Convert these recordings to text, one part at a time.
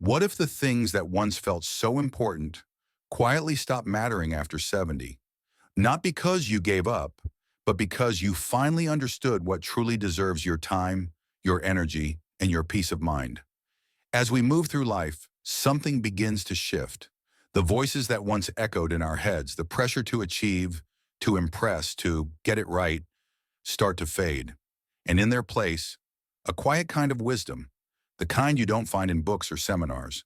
What if the things that once felt so important quietly stopped mattering after 70? Not because you gave up, but because you finally understood what truly deserves your time, your energy, and your peace of mind. As we move through life, something begins to shift. The voices that once echoed in our heads, the pressure to achieve, to impress, to get it right, start to fade. And in their place, a quiet kind of wisdom, the kind you don't find in books or seminars,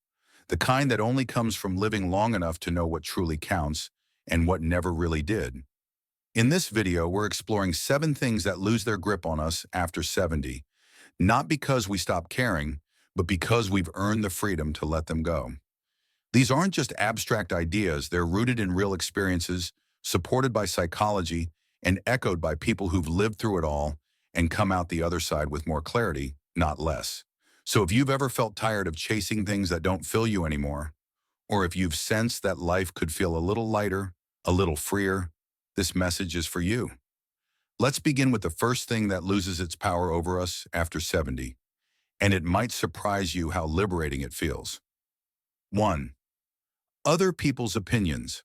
the kind that only comes from living long enough to know what truly counts and what never really did. In this video, we're exploring 7 things that lose their grip on us after 70, not because we stop caring, but because we've earned the freedom to let them go. These aren't just abstract ideas, they're rooted in real experiences, supported by psychology, and echoed by people who've lived through it all and come out the other side with more clarity, not less. So if you've ever felt tired of chasing things that don't fill you anymore, or if you've sensed that life could feel a little lighter, a little freer, this message is for you. Let's begin with the first thing that loses its power over us after 70, and it might surprise you how liberating it feels. 1. Other people's opinions.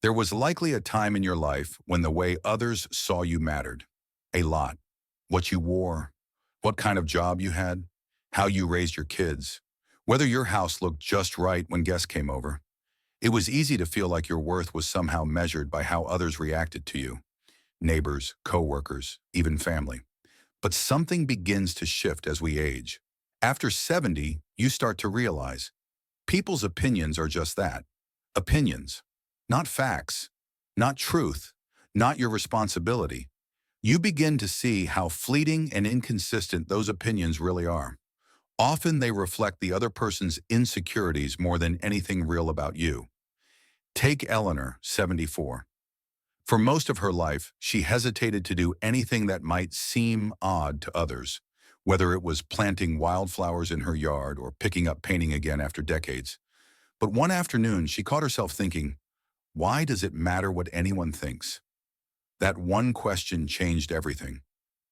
There was likely a time in your life when the way others saw you mattered. A lot. What you wore, what kind of job you had, how you raised your kids, whether your house looked just right when guests came over. It was easy to feel like your worth was somehow measured by how others reacted to you. Neighbors, coworkers, even family. But something begins to shift as we age. After 70, you start to realize people's opinions are just that. Opinions. Not facts. Not truth. Not your responsibility. You begin to see how fleeting and inconsistent those opinions really are. Often they reflect the other person's insecurities more than anything real about you. Take Eleanor, 74. For most of her life, she hesitated to do anything that might seem odd to others, whether it was planting wildflowers in her yard or picking up painting again after decades. But one afternoon, she caught herself thinking, why does it matter what anyone thinks? That one question changed everything.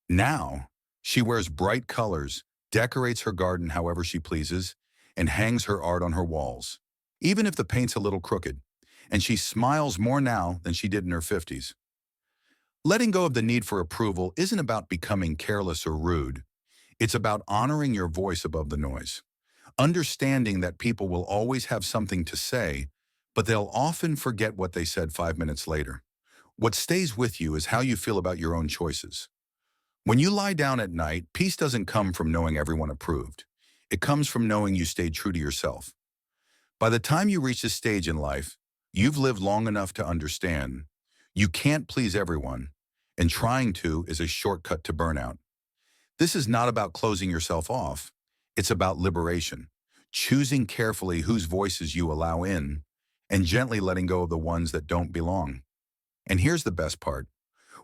Now, she wears bright colors, decorates her garden however she pleases, and hangs her art on her walls, even if the paint's a little crooked. And she smiles more now than she did in her 50s. Letting go of the need for approval isn't about becoming careless or rude. It's about honoring your voice above the noise. Understanding that people will always have something to say, but they'll often forget what they said 5 minutes later. What stays with you is how you feel about your own choices. When you lie down at night, peace doesn't come from knowing everyone approved. It comes from knowing you stayed true to yourself. By the time you reach this stage in life, you've lived long enough to understand you can't please everyone, and trying to is a shortcut to burnout. This is not about closing yourself off. It's about liberation, choosing carefully whose voices you allow in, and gently letting go of the ones that don't belong. And here's the best part.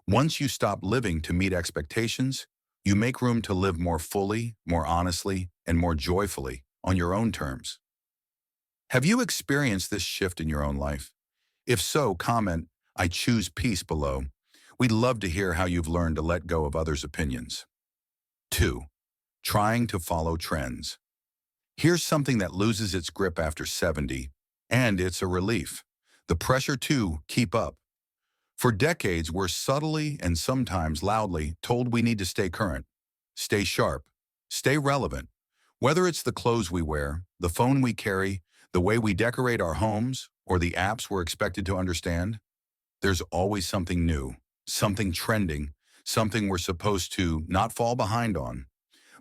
Once you stop living to meet expectations, you make room to live more fully, more honestly, and more joyfully on your own terms. Have you experienced this shift in your own life? If so, comment, "I choose peace" below. We'd love to hear how you've learned to let go of others' opinions. 2. Trying to follow trends. Here's something that loses its grip after 70, and it's a relief. The pressure to keep up. For decades, we're subtly and sometimes loudly told we need to stay current, stay sharp, stay relevant. Whether it's the clothes we wear, the phone we carry, the way we decorate our homes, or the apps we're expected to understand, there's always something new, something trending, something we're supposed to not fall behind on.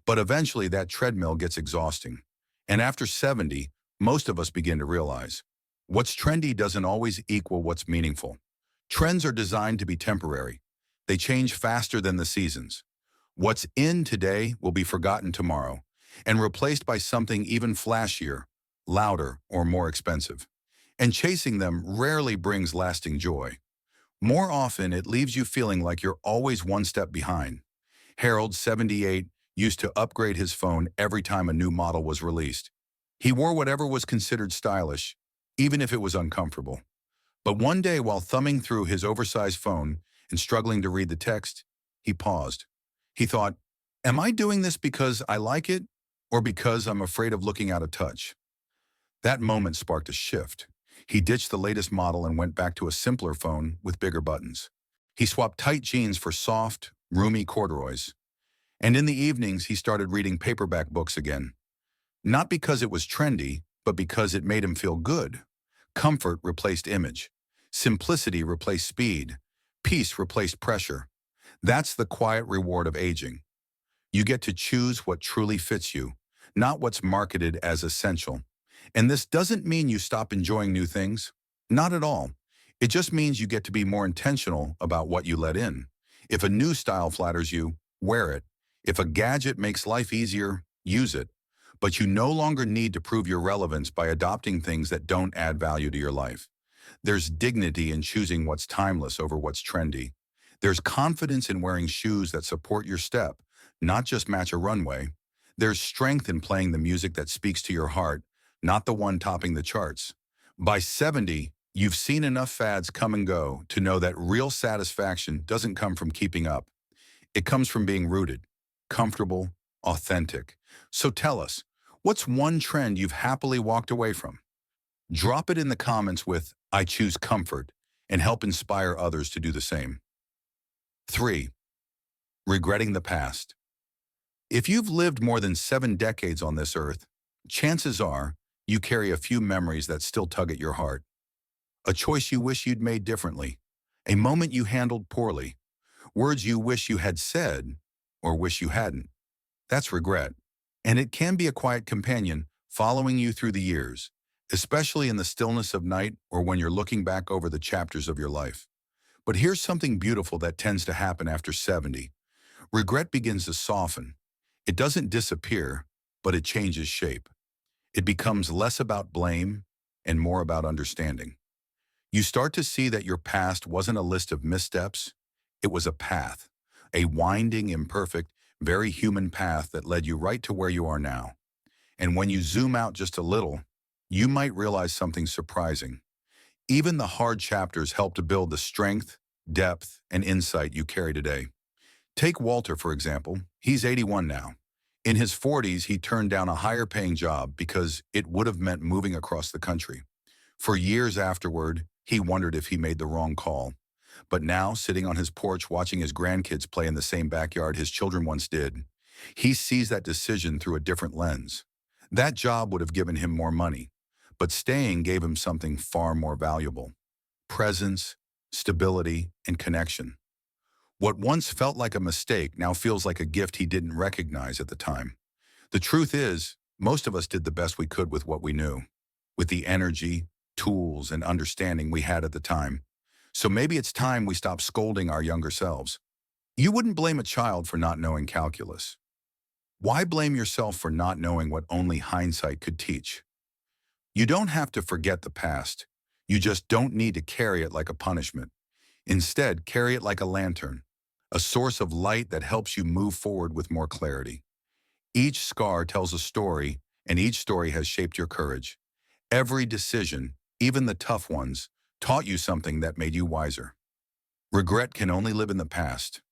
But eventually that treadmill gets exhausting. And after 70, most of us begin to realize what's trendy doesn't always equal what's meaningful. Trends are designed to be temporary. They change faster than the seasons. What's in today will be forgotten tomorrow and replaced by something even flashier, louder, or more expensive. And chasing them rarely brings lasting joy. More often, it leaves you feeling like you're always one step behind. Harold, 78, used to upgrade his phone every time a new model was released. He wore whatever was considered stylish, even if it was uncomfortable. But one day, while thumbing through his oversized phone and struggling to read the text, he paused. He thought, am I doing this because I like it or because I'm afraid of looking out of touch? That moment sparked a shift. He ditched the latest model and went back to a simpler phone with bigger buttons. He swapped tight jeans for soft, roomy corduroys. And in the evenings, he started reading paperback books again. Not because it was trendy, but because it made him feel good. Comfort replaced image. Simplicity replaced speed. Peace replaced pressure. That's the quiet reward of aging. You get to choose what truly fits you, not what's marketed as essential. And this doesn't mean you stop enjoying new things. Not at all. It just means you get to be more intentional about what you let in. If a new style flatters you, wear it. If a gadget makes life easier, use it. But you no longer need to prove your relevance by adopting things that don't add value to your life. There's dignity in choosing what's timeless over what's trendy. There's confidence in wearing shoes that support your step, not just match a runway. There's strength in playing the music that speaks to your heart, not the one topping the charts. By 70, you've seen enough fads come and go to know that real satisfaction doesn't come from keeping up. It comes from being rooted, comfortable, authentic. So tell us, what's one trend you've happily walked away from? Drop it in the comments with, "I choose comfort," and help inspire others to do the same. 3. Regretting the past. If you've lived more than 7 decades on this earth, chances are you carry a few memories that still tug at your heart. A choice you wish you'd made differently. A moment you handled poorly. Words you wish you had said or wish you hadn't. That's regret. And it can be a quiet companion following you through the years, especially in the stillness of night or when you're looking back over the chapters of your life. But here's something beautiful that tends to happen after 70. Regret begins to soften. It doesn't disappear, but it changes shape. It becomes less about blame and more about understanding. You start to see that your past wasn't a list of missteps, it was a path, a winding, imperfect, very human path that led you right to where you are now. And when you zoom out just a little, you might realize something surprising. Even the hard chapters help to build the strength, depth, and insight you carry today. Take Walter, for example. He's 81 now. In his 40s, he turned down a higher paying job because it would have meant moving across the country. For years afterward, he wondered if he made the wrong call. But now, sitting on his porch watching his grandkids play in the same backyard his children once did, he sees that decision through a different lens. That job would have given him more money, but staying gave him something far more valuable: presence, stability, and connection. What once felt like a mistake now feels like a gift he didn't recognize at the time. The truth is, most of us did the best we could with what we knew, with the energy, tools, and understanding we had at the time. So maybe it's time we stop scolding our younger selves. You wouldn't blame a child for not knowing calculus. Why blame yourself for not knowing what only hindsight could teach? You don't have to forget the past. You just don't need to carry it like a punishment. Instead, carry it like a lantern, a source of light that helps you move forward with more clarity. Each scar tells a story, and each story has shaped your courage. Every decision, even the tough ones, taught you something that made you wiser. Regret can only live in the past,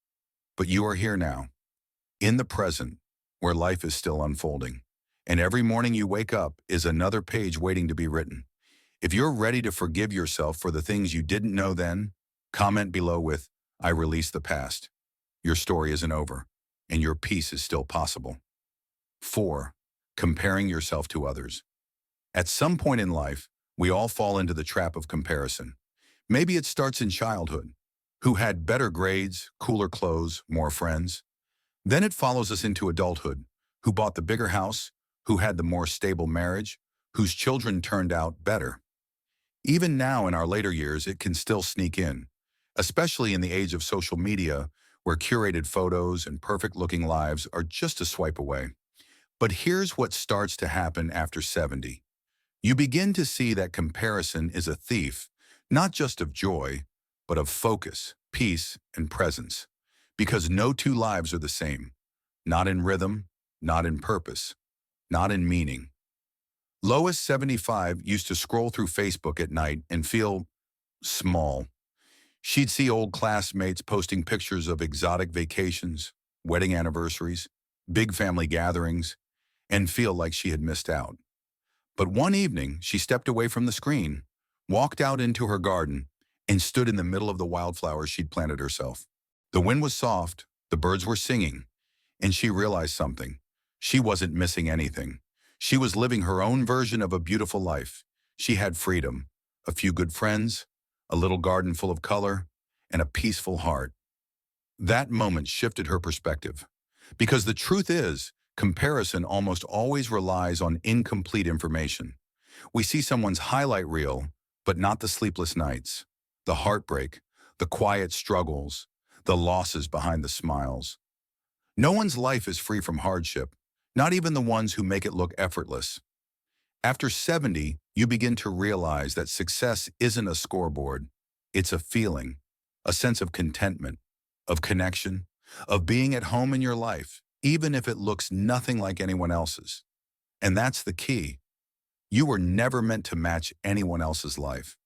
but you are here now, in the present, where life is still unfolding. And every morning you wake up is another page waiting to be written. If you're ready to forgive yourself for the things you didn't know then, comment below with, "I release the past." Your story isn't over, and your peace is still possible. 4. Comparing yourself to others. At some point in life, we all fall into the trap of comparison. Maybe it starts in childhood. Who had better grades, cooler clothes, more friends? Then it follows us into adulthood. Who bought the bigger house? Who had the more stable marriage? Whose children turned out better? Even now in our later years, it can still sneak in, especially in the age of social media, where curated photos and perfect-looking lives are just a swipe away. But here's what starts to happen after 70. You begin to see that comparison is a thief, not just of joy, but of focus, peace, and presence. Because no two lives are the same. Not in rhythm, not in purpose, not in meaning. Lois, 75, used to scroll through Facebook at night and feel small. She'd see old classmates posting pictures of exotic vacations, wedding anniversaries, big family gatherings, and feel like she had missed out. But one evening, she stepped away from the screen, walked out into her garden, and stood in the middle of the wildflowers she'd planted herself. The wind was soft, the birds were singing, and she realized something. She wasn't missing anything. She was living her own version of a beautiful life. She had freedom, a few good friends, a little garden full of color, and a peaceful heart. That moment shifted her perspective. Because the truth is, comparison almost always relies on incomplete information. We see someone's highlight reel, but not the sleepless nights, the heartbreak, the quiet struggles, the losses behind the smiles. No one's life is free from hardship, not even the ones who make it look effortless. After 70, you begin to realize that success isn't a scoreboard. It's a feeling, a sense of contentment, of connection, of being at home in your life, even if it looks nothing like anyone else's. And that's the key. You were never meant to match anyone else's life.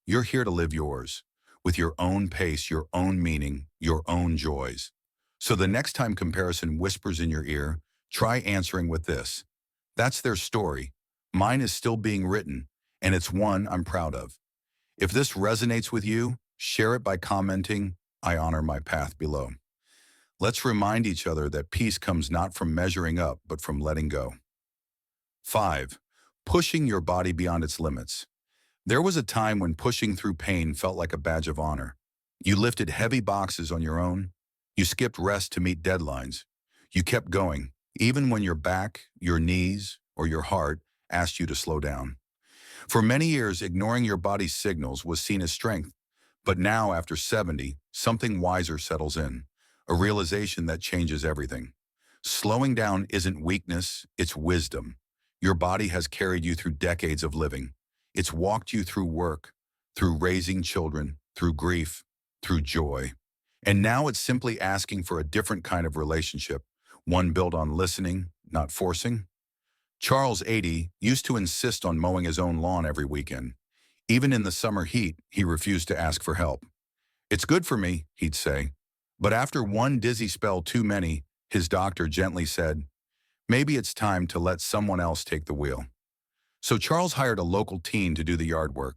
You're here to live yours, with your own pace, your own meaning, your own joys. So the next time comparison whispers in your ear, try answering with this. That's their story. Mine is still being written, and it's one I'm proud of. If this resonates with you, share it by commenting, "I honor my path" below. Let's remind each other that peace comes not from measuring up, but from letting go. 5. Pushing your body beyond its limits. There was a time when pushing through pain felt like a badge of honor. You lifted heavy boxes on your own. You skipped rest to meet deadlines. You kept going, even when your back, your knees, or your heart asked you to slow down. For many years, ignoring your body's signals was seen as strength. But now, after 70, something wiser settles in, a realization that changes everything. Slowing down isn't weakness, it's wisdom. Your body has carried you through decades of living. It's walked you through work, through raising children, through grief, through joy. And now it's simply asking for a different kind of relationship, one built on listening, not forcing. Charles, 80, used to insist on mowing his own lawn every weekend. Even in the summer heat, he refused to ask for help. "It's good for me," he'd say. But after one dizzy spell too many, his doctor gently said, "Maybe it's time to let someone else take the wheel." So Charles hired a local teen to do the yard work.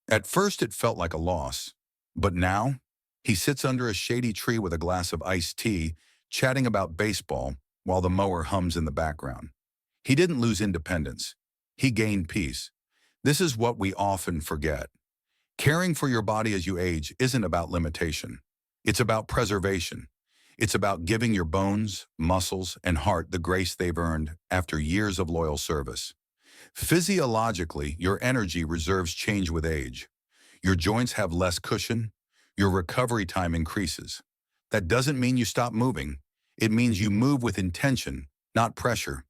At first it felt like a loss, but now he sits under a shady tree with a glass of iced tea, chatting about baseball while the mower hums in the background. He didn't lose independence. He gained peace. This is what we often forget. Caring for your body as you age isn't about limitation. It's about preservation. It's about giving your bones, muscles, and heart the grace they've earned after years of loyal service. Physiologically, your energy reserves change with age. Your joints have less cushion. Your recovery time increases. That doesn't mean you stop moving. It means you move with intention, not pressure.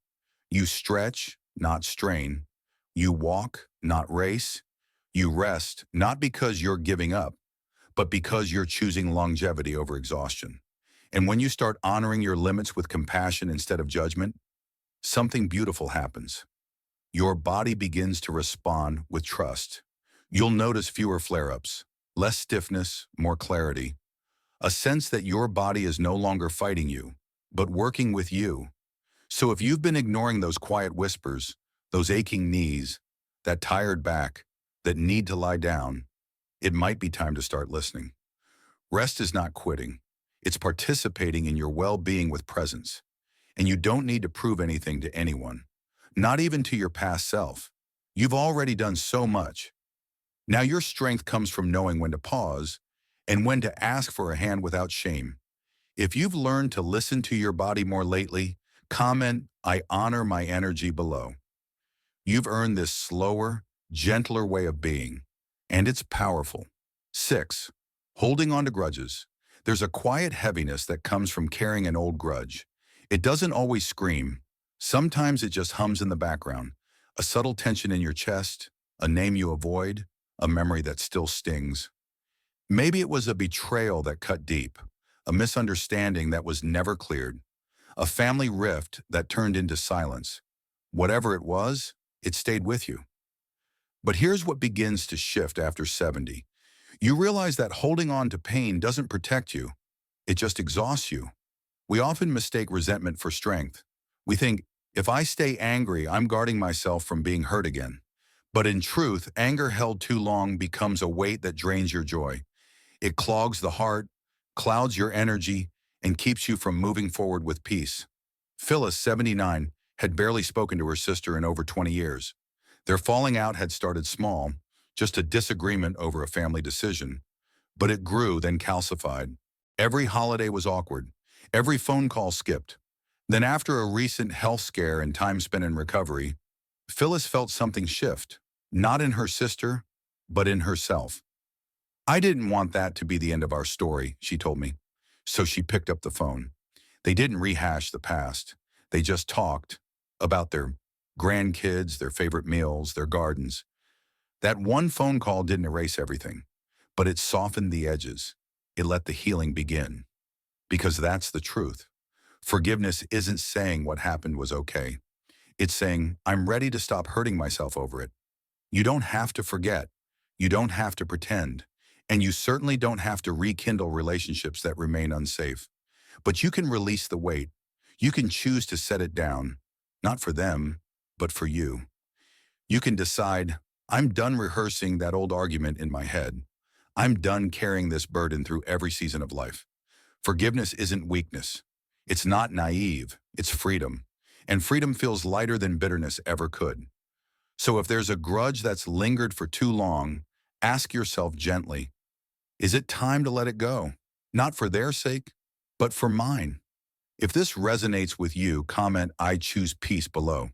You stretch, not strain. You walk, not race. You rest, not because you're giving up, but because you're choosing longevity over exhaustion. And when you start honoring your limits with compassion instead of judgment, something beautiful happens. Your body begins to respond with trust. You'll notice fewer flare-ups, less stiffness, more clarity, a sense that your body is no longer fighting you, but working with you. So if you've been ignoring those quiet whispers, those aching knees, that tired back, that need to lie down, it might be time to start listening. Rest is not quitting. It's participating in your well-being with presence. And you don't need to prove anything to anyone, not even to your past self. You've already done so much. Now your strength comes from knowing when to pause and when to ask for a hand without shame. If you've learned to listen to your body more lately, comment, "I honor my energy" below. You've earned this slower, gentler way of being, and it's powerful. 6. Holding on to grudges. There's a quiet heaviness that comes from carrying an old grudge. It doesn't always scream. Sometimes it just hums in the background. A subtle tension in your chest, a name you avoid, a memory that still stings. Maybe it was a betrayal that cut deep, a misunderstanding that was never cleared, a family rift that turned into silence. Whatever it was, it stayed with you. But here's what begins to shift after 70. You realize that holding on to pain doesn't protect you. It just exhausts you. We often mistake resentment for strength. We think, If I stay angry, I'm guarding myself from being hurt again. But in truth, anger held too long becomes a weight that drains your joy. It clogs the heart, clouds your energy, and keeps you from moving forward with peace. Phyllis, 79, had barely spoken to her sister in over 20 years. Their falling out had started small, just a disagreement over a family decision. But it grew, then calcified. Every holiday was awkward. Every phone call skipped. Then after a recent health scare and time spent in recovery, Phyllis felt something shift, not in her sister, but in herself. I didn't want that to be the end of our story, she told me. So she picked up the phone. They didn't rehash the past. They just talked about their grandkids, their favorite meals, their gardens. That one phone call didn't erase everything, but it softened the edges. It let the healing begin. Because that's the truth. Forgiveness isn't saying what happened was okay. It's saying, I'm ready to stop hurting myself over it. You don't have to forget. You don't have to pretend. And you certainly don't have to rekindle relationships that remain unsafe. But you can release the weight. You can choose to set it down, not for them, but for you. You can decide, I'm done rehearsing that old argument in my head. I'm done carrying this burden through every season of life. Forgiveness isn't weakness. It's not naive. It's freedom. And freedom feels lighter than bitterness ever could. So if there's a grudge that's lingered for too long, ask yourself gently, is it time to let it go? Not for their sake, but for mine. If this resonates with you, comment I choose peace below.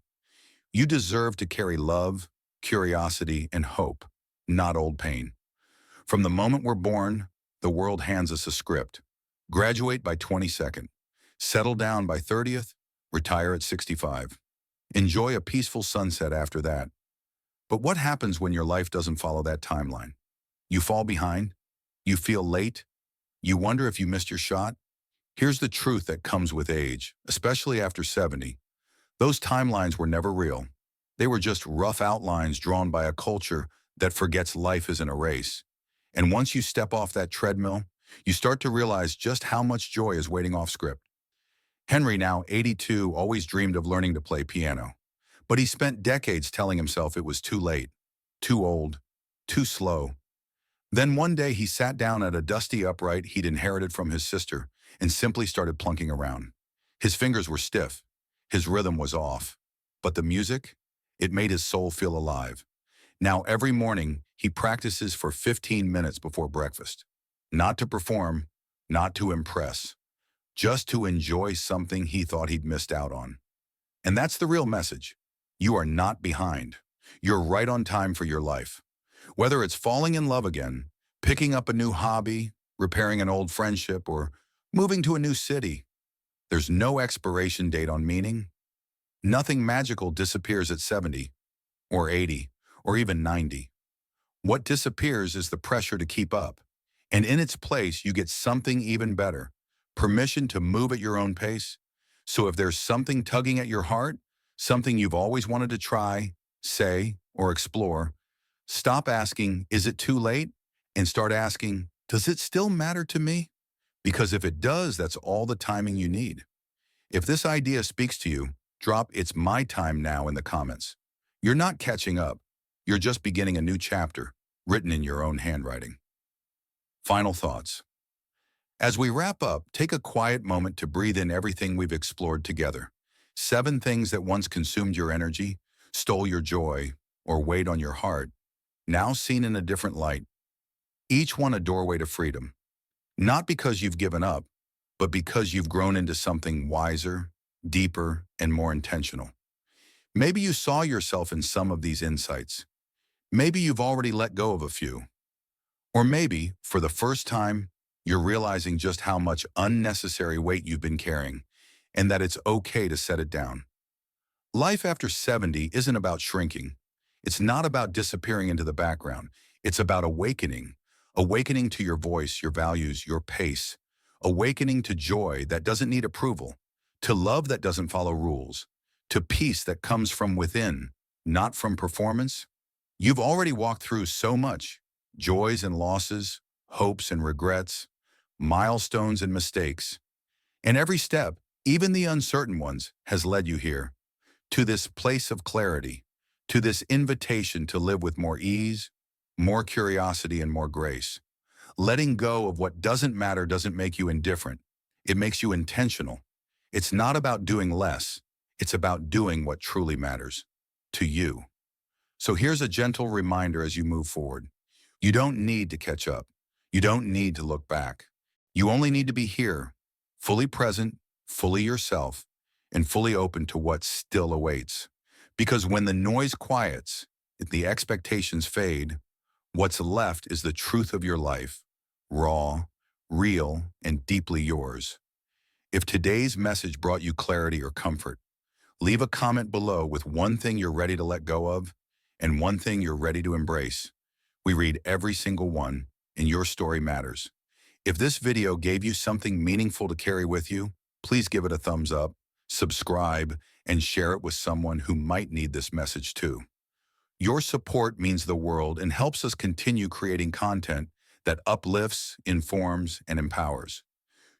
You deserve to carry love, curiosity, and hope, not old pain. From the moment we're born, the world hands us a script. Graduate by 22nd. Settle down by 30th. Retire at 65. Enjoy a peaceful sunset after that. But what happens when your life doesn't follow that timeline? You fall behind? You feel late? You wonder if you missed your shot? Here's the truth that comes with age, especially after 70. Those timelines were never real. They were just rough outlines drawn by a culture that forgets life isn't a race. And once you step off that treadmill, you start to realize just how much joy is waiting off script. Henry, now 82, always dreamed of learning to play piano. But he spent decades telling himself it was too late, too old, too slow. Then one day he sat down at a dusty upright he'd inherited from his sister and simply started plunking around. His fingers were stiff. His rhythm was off. But the music? It made his soul feel alive. Now every morning, he practices for 15 minutes before breakfast. Not to perform, not to impress, just to enjoy something he thought he'd missed out on. And that's the real message. You are not behind. You're right on time for your life. Whether it's falling in love again, picking up a new hobby, repairing an old friendship, or moving to a new city, there's no expiration date on meaning. Nothing magical disappears at 70, or 80, or even 90. What disappears is the pressure to keep up. And in its place, you get something even better. Permission to move at your own pace. So if there's something tugging at your heart, something you've always wanted to try, say, or explore, stop asking, is it too late? And start asking, does it still matter to me? Because if it does, that's all the timing you need. If this idea speaks to you, drop "It's my time now" in the comments. You're not catching up. You're just beginning a new chapter, written in your own handwriting. Final thoughts. As we wrap up, take a quiet moment to breathe in everything we've explored together. 7 things that once consumed your energy, stole your joy, or weighed on your heart, now seen in a different light. Each one a doorway to freedom. Not because you've given up, but because you've grown into something wiser, deeper, and more intentional. Maybe you saw yourself in some of these insights. Maybe you've already let go of a few. Or maybe, for the first time, you're realizing just how much unnecessary weight you've been carrying, and that it's okay to set it down. Life after 70 isn't about shrinking. It's not about disappearing into the background. It's about awakening. Awakening to your voice, your values, your pace. Awakening to joy that doesn't need approval. To love that doesn't follow rules. To peace that comes from within, not from performance. You've already walked through so much. Joys and losses, hopes and regrets, milestones and mistakes. And every step, even the uncertain ones, has led you here. to this place of clarity, to this invitation to live with more ease, more curiosity, and more grace. Letting go of what doesn't matter doesn't make you indifferent. It makes you intentional. It's not about doing less. It's about doing what truly matters to you. So here's a gentle reminder as you move forward. You don't need to catch up. You don't need to look back. You only need to be here, fully present, fully yourself, and fully open to what still awaits. Because when the noise quiets, the expectations fade, what's left is the truth of your life, raw, real, and deeply yours. If today's message brought you clarity or comfort, leave a comment below with one thing you're ready to let go of and one thing you're ready to embrace. We read every single one, and your story matters. If this video gave you something meaningful to carry with you, please give it a thumbs up, subscribe, and share it with someone who might need this message too. Your support means the world and helps us continue creating content that uplifts, informs, and empowers.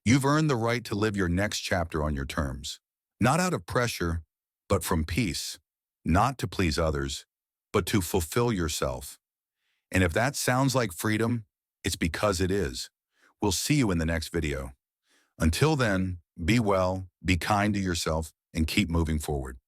You've earned the right to live your next chapter on your terms, not out of pressure, but from peace, not to please others, but to fulfill yourself. And if that sounds like freedom, it's because it is. We'll see you in the next video. Until then, be well, be kind to yourself, and keep moving forward.